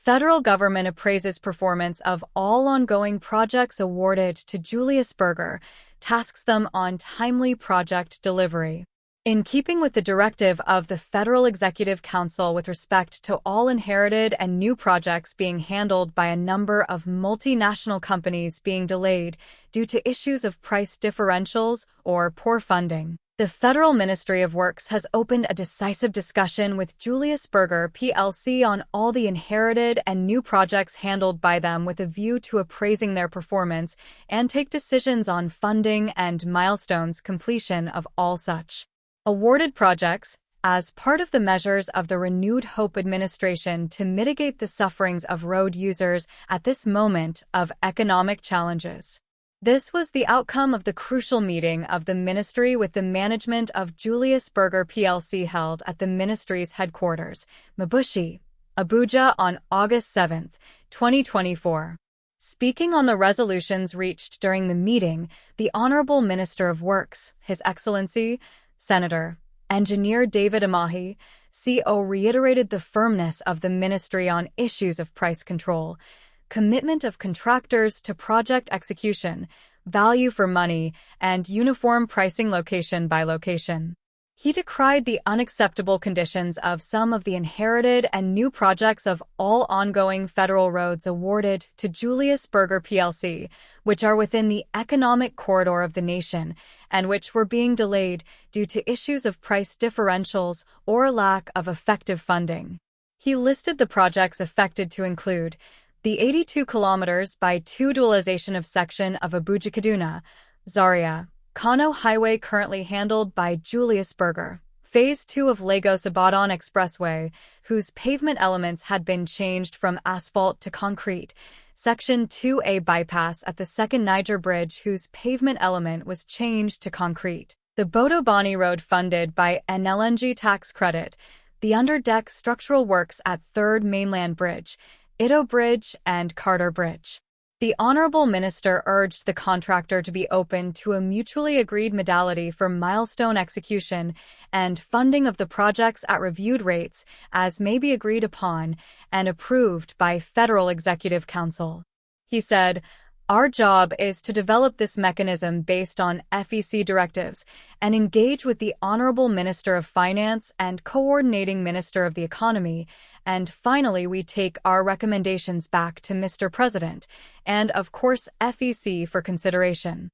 Federal government appraises performance of all ongoing projects awarded to Julius Berger, tasks them on timely project delivery. In keeping with the directive of the Federal Executive Council with respect to all inherited and new projects being handled by a number of multinational companies being delayed due to issues of price differentials or poor funding, the Federal Ministry of Works has opened a decisive discussion with Julius Berger Plc on all the inherited and new projects handled by them with a view to appraising their performance and take decisions on funding and milestones completion of all such awarded projects as part of the measures of the Renewed Hope administration to mitigate the sufferings of road users at this moment of economic challenges. This was the outcome of the crucial meeting of the Ministry with the management of Julius Berger Plc held at the Ministry's headquarters, Mabushi-Abuja on August 7, 2024. Speaking on the resolutions reached during the meeting, the Honorable Minister of Works, His Excellency, Senator, Engineer David Amahi, CO reiterated the firmness of the Ministry on issues of price control, commitment of contractors to project execution, value for money, and uniform pricing location by location. He decried the unacceptable conditions of some of the inherited and new projects of all ongoing federal roads awarded to Julius Berger Plc, which are within the economic corridor of the nation and which were being delayed due to issues of price differentials or lack of effective funding. He listed the projects affected to include the 82 kilometers by 2 dualization of section of Abuja-Kaduna, Zaria, Kano Highway currently handled by Julius Berger. Phase 2 of Lagos-Ibadan Expressway, whose pavement elements had been changed from asphalt to concrete. Section 2A bypass at the Second Niger Bridge, whose pavement element was changed to concrete. The Bodo-Bani Road funded by NLNG tax credit. The underdeck structural works at 3rd Mainland Bridge, Ido Bridge, and Carter Bridge. The Honorable Minister urged the contractor to be open to a mutually agreed modality for milestone execution and funding of the projects at reviewed rates as may be agreed upon and approved by Federal Executive Council. He said, "Our job is to develop this mechanism based on FEC directives and engage with the Honorable Minister of Finance and Coordinating Minister of the Economy, and finally we take our recommendations back to Mr. President and, of course, FEC for consideration."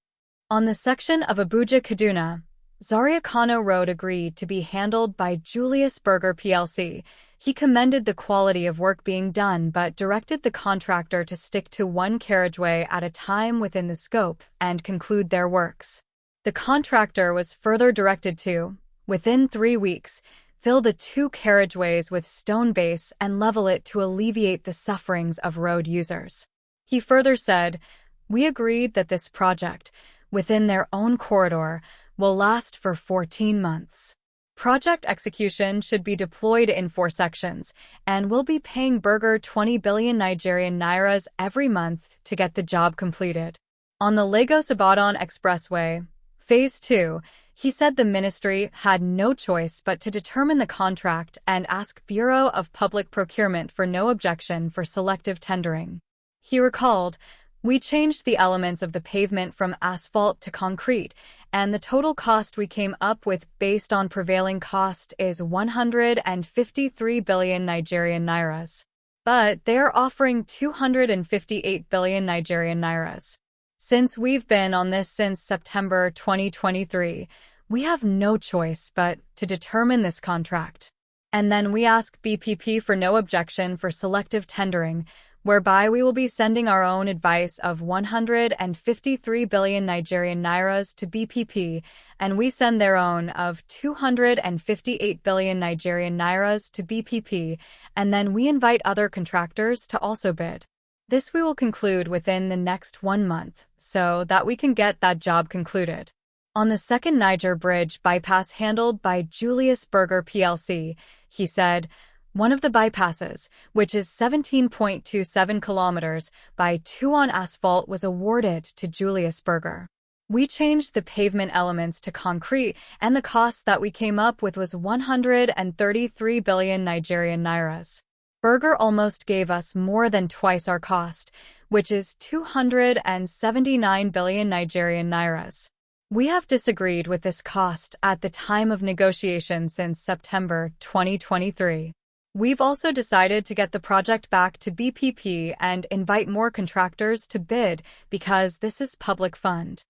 On the section of Abuja-Kaduna, Zaria-Kano Road agreed to be handled by Julius Berger Plc. He commended the quality of work being done but directed the contractor to stick to one carriageway at a time within the scope and conclude their works. The contractor was further directed to, within 3 weeks, fill the 2 carriageways with stone base and level it to alleviate the sufferings of road users. He further said, "We agreed that this project, within their own corridor, will last for 14 months. Project execution should be deployed in 4 sections and will be paying Berger 20 billion Nigerian nairas every month to get the job completed." On the Lagos-Ibadan Expressway, Phase 2, he said the ministry had no choice but to determine the contract and ask Bureau of Public Procurement for no objection for selective tendering. He recalled, "We changed the elements of the pavement from asphalt to concrete, and the total cost we came up with based on prevailing cost is 153 billion Nigerian nairas. But they are offering 258 billion Nigerian nairas. Since we've been on this since September 2023, we have no choice but to determine this contract. And then we ask BPP for no objection for selective tendering, whereby we will be sending our own advice of 153 billion Nigerian nairas to BPP, and we send their own of 258 billion Nigerian nairas to BPP, and then we invite other contractors to also bid. This we will conclude within the next 1 month, so that we can get that job concluded." On the Second Niger Bridge bypass handled by Julius Berger Plc, he said, "One of the bypasses, which is 17.27 kilometers by 2 on asphalt, was awarded to Julius Berger. We changed the pavement elements to concrete, and the cost that we came up with was 133 billion Nigerian nairas. Berger almost gave us more than twice our cost, which is 279 billion Nigerian nairas. We have disagreed with this cost at the time of negotiation since September 2023. We've also decided to get the project back to BPP and invite more contractors to bid because this is public fund.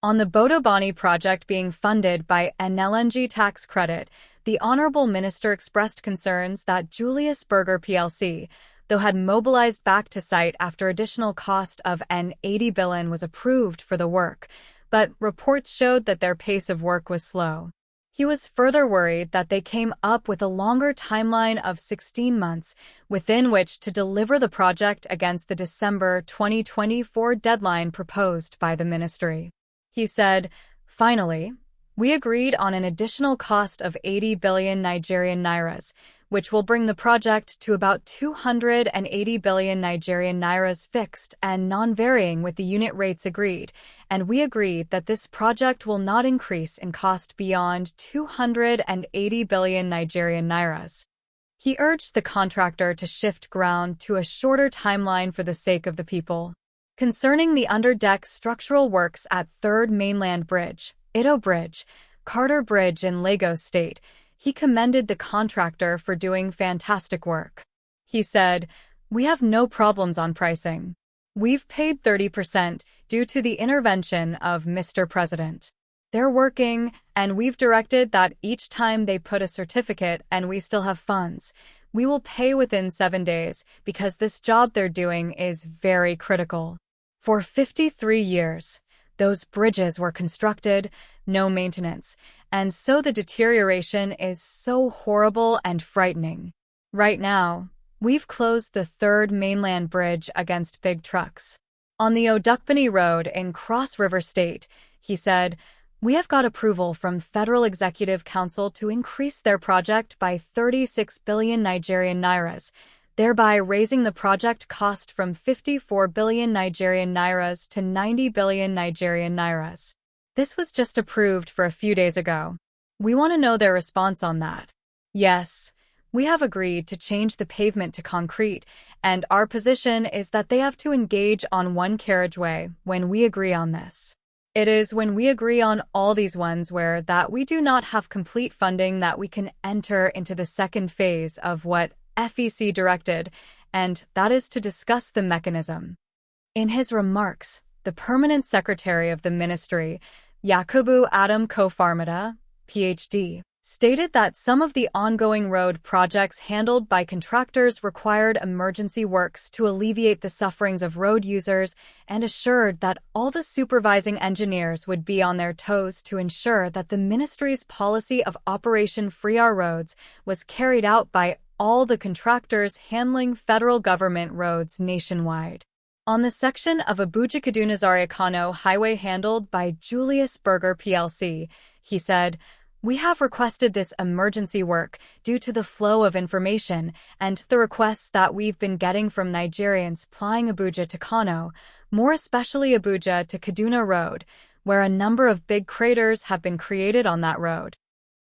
On the Bodobani project being funded by an LNG tax credit, the Honourable Minister expressed concerns that Julius Berger Plc, though had mobilized back to site after additional cost of an 80 billion was approved for the work, but reports showed that their pace of work was slow. He was further worried that they came up with a longer timeline of 16 months within which to deliver the project against the December 2024 deadline proposed by the ministry. He said, "Finally, we agreed on an additional cost of 80 billion Nigerian nairas, which will bring the project to about 280 billion Nigerian nairas fixed and non-varying with the unit rates agreed, and we agreed that this project will not increase in cost beyond 280 billion Nigerian nairas." He urged the contractor to shift ground to a shorter timeline for the sake of the people. Concerning the underdeck structural works at 3rd Mainland Bridge, Ito Bridge, Carter Bridge in Lagos State, he commended the contractor for doing fantastic work. He said, "We have no problems on pricing. We've paid 30% due to the intervention of Mr. President. They're working, and we've directed that each time they put a certificate and we still have funds, we will pay within 7 days because this job they're doing is very critical." For 53 years, those bridges were constructed, no maintenance, and so the deterioration is so horrible and frightening. Right now, we've closed the 3rd Mainland Bridge against big trucks. On the Odukbani Road in Cross River State, he said, "We have got approval from Federal Executive Council to increase their project by 36 billion Nigerian nairas, thereby raising the project cost from 54 billion Nigerian nairas to 90 billion Nigerian nairas. This was just approved for a few days ago. We want to know their response on that. Yes, we have agreed to change the pavement to concrete, and our position is that they have to engage on one carriageway when we agree on this. It is when we agree on all these ones where that we do not have complete funding that we can enter into the second phase of what FEC directed, and that is to discuss the mechanism." In his remarks, the Permanent Secretary of the Ministry, Yakubu Adam Kofarmada, PhD, stated that some of the ongoing road projects handled by contractors required emergency works to alleviate the sufferings of road users and assured that all the supervising engineers would be on their toes to ensure that the ministry's policy of Operation Free Our Roads was carried out by all the contractors handling federal government roads nationwide. On the section of Abuja-Kaduna Zaria-Kano highway handled by Julius Berger Plc, he said, "We have requested this emergency work due to the flow of information and the requests that we've been getting from Nigerians plying Abuja to Kano, more especially Abuja to Kaduna Road, where a number of big craters have been created on that road.